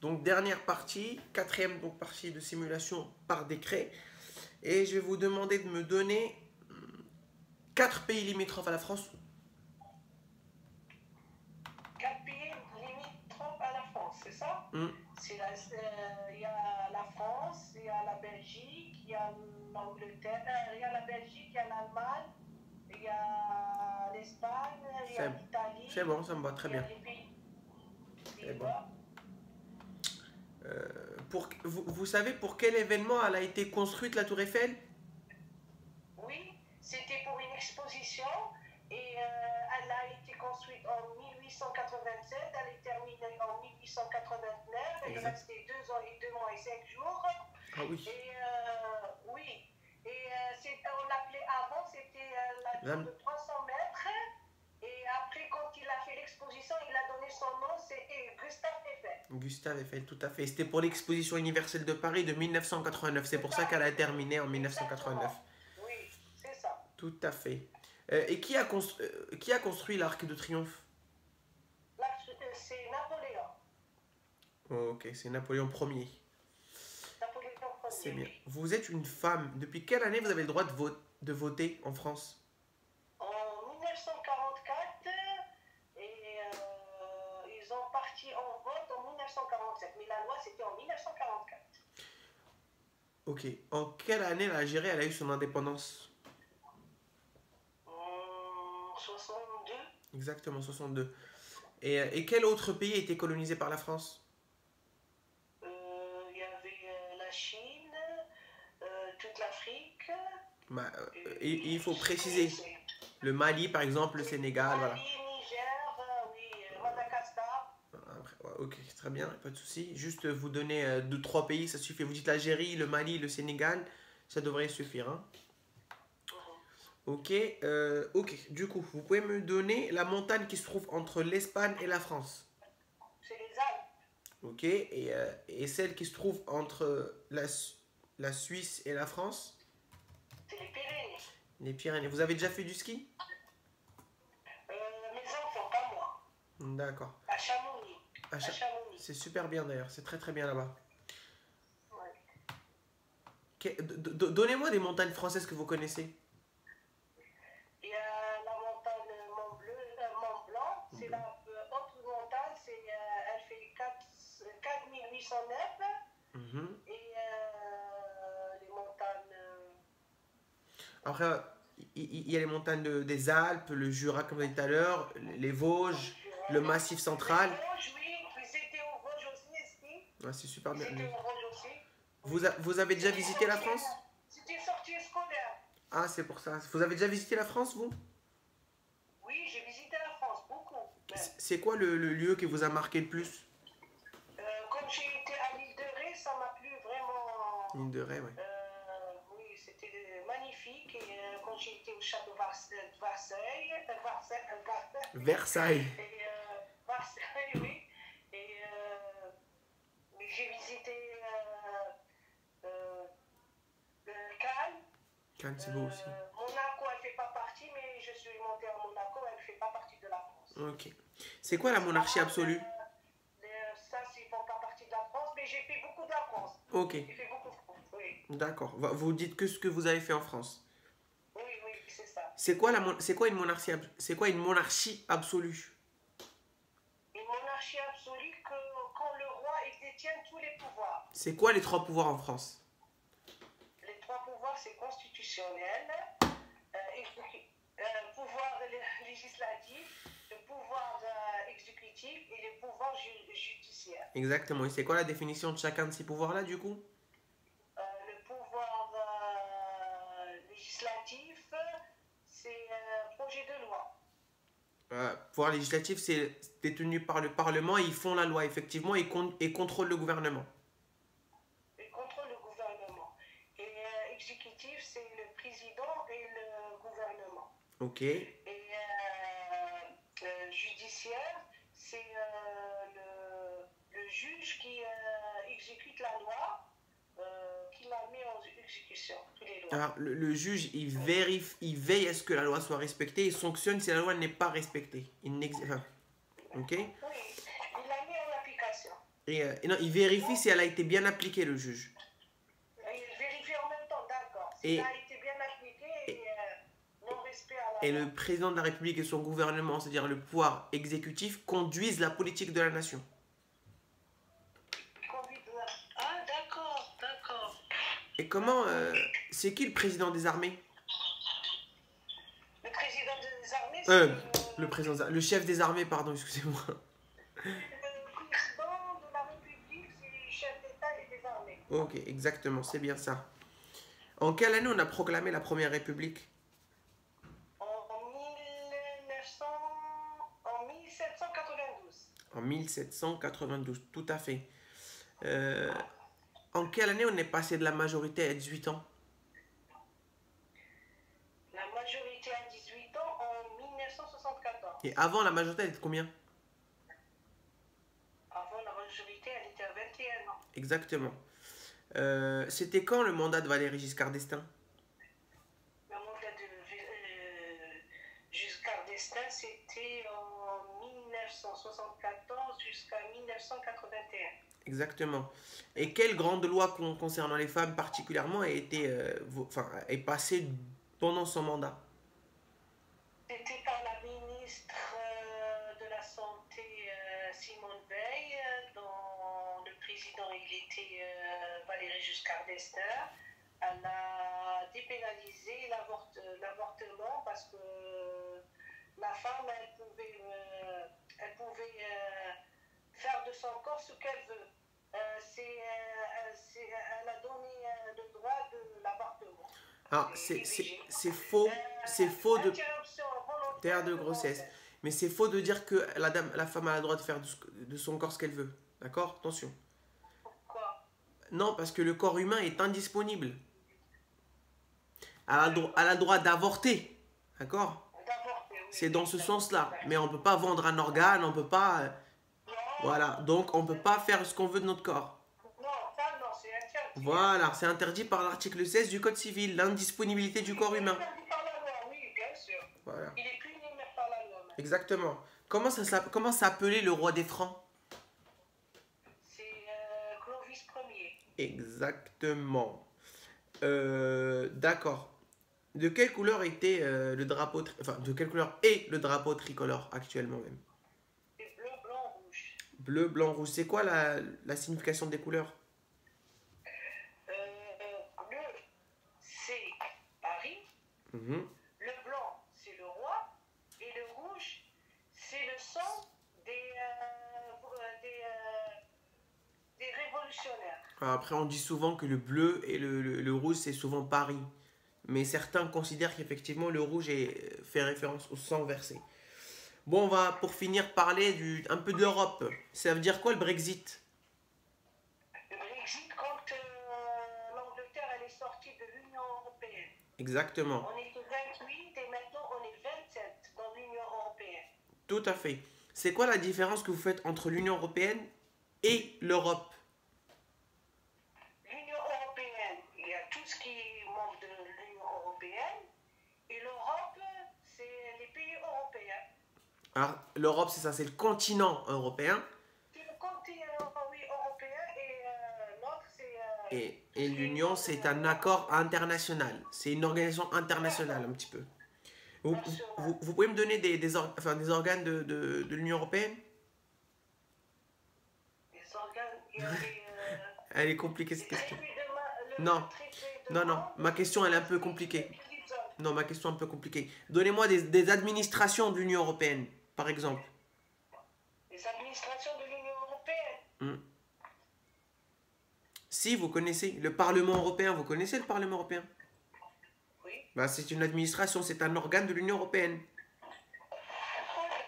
Donc dernière partie, quatrième donc, partie de simulation par décret. Et je vais vous demander de me donner 4 pays limitrophes à la France. 4 pays limitrophes à la France, c'est ça? Hmm. Il y a la France, il y a la Belgique, il y a l'Angleterre, il y a la Belgique, il y a l'Allemagne, il y a l'Espagne, il y a l'Italie. C'est bon, ça me va très bien. C'est bon. Vous savez pour quel événement elle a été construite, la Tour Eiffel? Oui, c'était pour une exposition et elle a été construite en 1887, elle est terminée en 1889, elle est restée 2 ans et 2 mois et 5 jours. Ah oui. Et oui, et on l'appelait avant, c'était la tour de 300 mètres. Et après, quand il a fait l'exposition, il a donné son nom, c'est Gustave Eiffel. Gustave Eiffel, tout à fait. C'était pour l'exposition universelle de Paris de 1989. C'est pour ça qu'elle a terminé en 1989. Oui, c'est ça. Tout à fait. Et qui a construit l'Arc de Triomphe? C'est Napoléon. Oh, ok, c'est Napoléon Ier. Napoléon Ier. C'est bien. Vous êtes une femme. Depuis quelle année vous avez le droit de voter en France? En 1944 et ils ont parti en vote en 1947. Mais la loi, c'était en 1944. Ok. En quelle année l'Algérie a eu son indépendance? 62. Exactement, 62. Et quel autre pays a été colonisé par la France? Il y avait la Chine, toute l'Afrique. Il faut préciser. Le Mali, par exemple, le Sénégal, voilà. Mali, Niger, oui, Madagascar. Ok, très bien, pas de souci. Juste vous donner 2-3 pays, ça suffit. Vous dites l'Algérie, le Mali, le Sénégal, ça devrait suffire. Hein. Ok, du coup, vous pouvez me donner la montagne qui se trouve entre l'Espagne et la France? C'est les Alpes. Ok, et celle qui se trouve entre la Suisse et la France? C'est les Pyrénées. Les Pyrénées. Vous avez déjà fait du ski? Mes enfants, pas moi. D'accord. À Chamonix. C'est super bien d'ailleurs, c'est très très bien là-bas. Ouais. Donnez-moi des montagnes françaises que vous connaissez. Il y a la montagne Mont Blanc, c'est la haute montagne, elle fait 4809. Et les montagnes. Après, il y a les montagnes des Alpes, le Jura, comme vous avez dit tout à l'heure, les Vosges, le Massif central. Les Vosges, oui, ils étaient aux Vosges aussi. Ouais, c'est super bien. Ils étaient aux Vosges aussi. Vous avez déjà visité la France? C'était sortie scolaire. Ah, c'est pour ça. Vous avez déjà visité la France, vous? Oui, j'ai visité la France, beaucoup. C'est quoi le lieu qui vous a marqué le plus? Quand j'ai été à l'île de Ré, ça m'a plu vraiment. L'île de Ré, oui. Oui, c'était magnifique. Et quand j'ai été au château Versailles. Versailles. Versailles, oui. Et j'ai visité Cannes. Cannes, c'est beau aussi. Monaco, elle ne fait pas partie, mais je suis montée à Monaco, elle ne fait pas partie de la France. Ok. C'est quoi la monarchie absolue? Ça, ils ne font pas partie de la France, mais j'ai fait beaucoup de la France. Ok. J'ai fait beaucoup de France, oui. D'accord. Vous dites que ce que vous avez fait en France. Oui, oui, c'est ça. C'est quoi une monarchie absolue? Une monarchie absolue quand le roi détient tous les pouvoirs. C'est quoi les 3 pouvoirs en France? Les 3 pouvoirs, c'est constitutionnel, pouvoir législatif, le pouvoir exécutif et le pouvoir judiciaire. Exactement. Et c'est quoi la définition de chacun de ces pouvoirs-là, du coup? Le pouvoir législatif, c'est projet de loi. Pouvoir législatif, c'est détenu par le Parlement et ils font la loi, effectivement, et contrôlent le gouvernement. Ils contrôlent le gouvernement. Et exécutif, c'est le président et le gouvernement. Ok. Et judiciaire, c'est le juge qui exécute la loi, qui la met en exécution, toutes les lois. Alors, le juge, il veille à ce que la loi soit respectée et sanctionne si la loi n'est pas respectée. Ok? Oui, il la met en application. Et non, il vérifie si elle a été bien appliquée, le juge. Il vérifie en même temps, d'accord. Si Et, ça a été bien appliqué et non-respect à la et loi. le président de la République et son gouvernement, c'est-à-dire le pouvoir exécutif, conduisent la politique de la nation. Ah, d'accord, d'accord. Et comment... c'est qui le président des armées? Le président des armées, c'est Le président... Le chef des armées, pardon, excusez-moi. le président de la République, c'est le chef d'État et des armées. Ok, exactement, c'est bien ça. En quelle année on a proclamé la Première République? En 1792. En 1792, tout à fait. En quelle année on est passé de la majorité à 18 ans? La majorité à 18 ans en 1974. Et avant, la majorité, elle était de combien? Avant, la majorité, elle était à 21 ans. Exactement. C'était quand le mandat de Valéry Giscard d'Estaing? Le mandat de Giscard d'Estaing, c'était en 1974 jusqu'à 1981. Exactement. Et quelle grande loi concernant les femmes particulièrement a été, est passée pendant son mandat? C'était par la ministre de la Santé, Simone Veil, dont le président il était Valéry Giscard d'Estaing. Elle a dépénalisé l'avortement parce que la femme, elle pouvait faire de son corps ce qu'elle veut. Elle a donné le droit de l'avortement. Alors, c'est faux de Interruption terre volontaire de grossesse. Mais c'est faux de dire que la femme a le droit de faire de son corps ce qu'elle veut. D'accord? Attention. Pourquoi? Non, parce que le corps humain est indisponible. Elle a le droit d'avorter. D'accord? D'avorter, oui. C'est dans ce sens-là. Mais on ne peut pas vendre un organe, on peut pas... voilà. Donc, on ne peut pas faire ce qu'on veut de notre corps. Non, ça non, c'est interdit. Voilà. C'est interdit par l'article 16 du Code civil. L'indisponibilité du corps humain. Interdit par la loi, oui, bien sûr. Voilà. Il est puni même par la loi. Même. Exactement. Comment s'appelait le roi des Francs? C'est Clovis Ier. Exactement. D'accord. De quelle couleur était le drapeau... de quelle couleur est le drapeau tricolore actuellement même? C'est bleu, blanc, rouge. Bleu, blanc, rouge. C'est quoi la signification des couleurs? Bleu, c'est Paris. Mhm. Le blanc, c'est le roi. Et le rouge, c'est le sang des révolutionnaires. Après, on dit souvent que le bleu et le rouge, c'est souvent Paris. Mais certains considèrent qu'effectivement, le rouge fait référence au sang versé. Bon, on va pour finir parler un peu de l'Europe. Ça veut dire quoi le Brexit? Le Brexit, quand l'Angleterre elle est sortie de l'Union européenne. Exactement. On était 28 et maintenant on est 27 dans l'Union européenne. Tout à fait. C'est quoi la différence que vous faites entre l'Union européenne et l'Europe? L'Union européenne, il y a tout ce qui est membre de l'Union européenne. Et l'Europe, c'est les pays européens. Alors, l'Europe, c'est ça, c'est le continent européen. C'est le continent oui, européen et l'autre, c'est... Et l'Union, c'est un accord international. C'est une organisation internationale, un petit peu. Vous pouvez me donner des organes de l'Union européenne? Les organes, il y a les... Elle est compliquée cette question. Non, non, ma question elle est un peu compliquée. Non, ma question est un peu compliquée. Donnez-moi des administrations de l'Union européenne, par exemple. Les administrations de l'Union européenne? Si, vous connaissez le Parlement européen, vous connaissez le Parlement européen? Oui. Bah, c'est une administration, c'est un organe de l'Union européenne.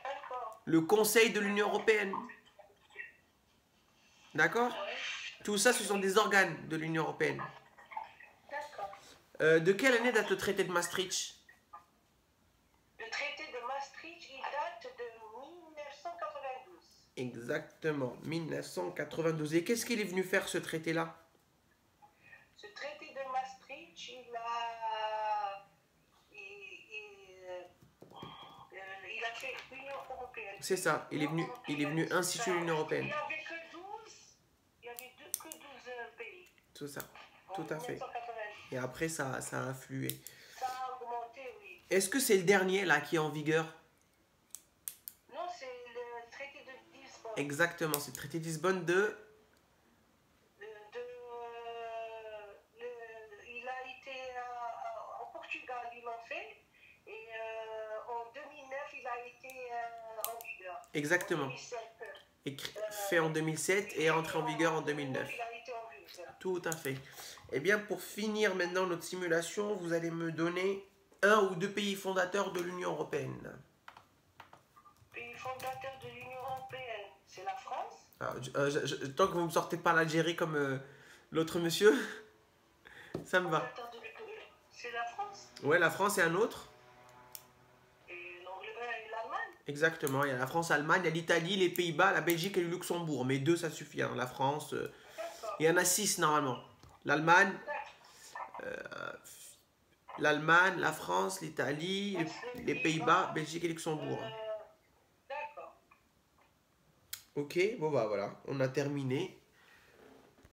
D'accord. Le Conseil de l'Union européenne. D'accord? Tout ça, ce sont des organes de l'Union européenne. D'accord. De quelle année date le traité de Maastricht? Le traité de Maastricht, il date de 1992. Exactement, 1992. Et qu'est-ce qu'il est venu faire ce traité-là? Ce traité de Maastricht, il a fait l'Union européenne. C'est ça, il est venu instituer l'Union européenne. Il n'y avait que 12 tout ça, En tout à fait. 1990. Et après, ça a afflué. Ça a augmenté, oui. Est-ce que c'est le dernier là qui est en vigueur? Non, c'est le traité de Lisbonne. Exactement, c'est le traité de Lisbonne Il a été en Portugal, ils l'ont fait. Et en 2009, il a été en vigueur. Exactement. En 2007. Fait en 2007 et entré en vigueur en 2009. Il a été en vigueur. Tout à fait. Eh bien, pour finir maintenant notre simulation, vous allez me donner un ou deux pays fondateurs de l'Union européenne. Pays fondateur de l'Union européenne, c'est la France. Alors, tant que vous ne me sortez pas l'Algérie comme l'autre monsieur, ça me va. C'est la France. Ouais, la France et un autre. Et l'Allemagne. Exactement, il y a la France, l'Allemagne, il y a l'Italie, les Pays-Bas, la Belgique et le Luxembourg. Mais deux, ça suffit. Hein. La France, il y en a 6 normalement. L'Allemagne, la France, l'Italie, les Pays-Bas, Belgique et Luxembourg. D'accord. Ok, bon bah voilà, on a terminé.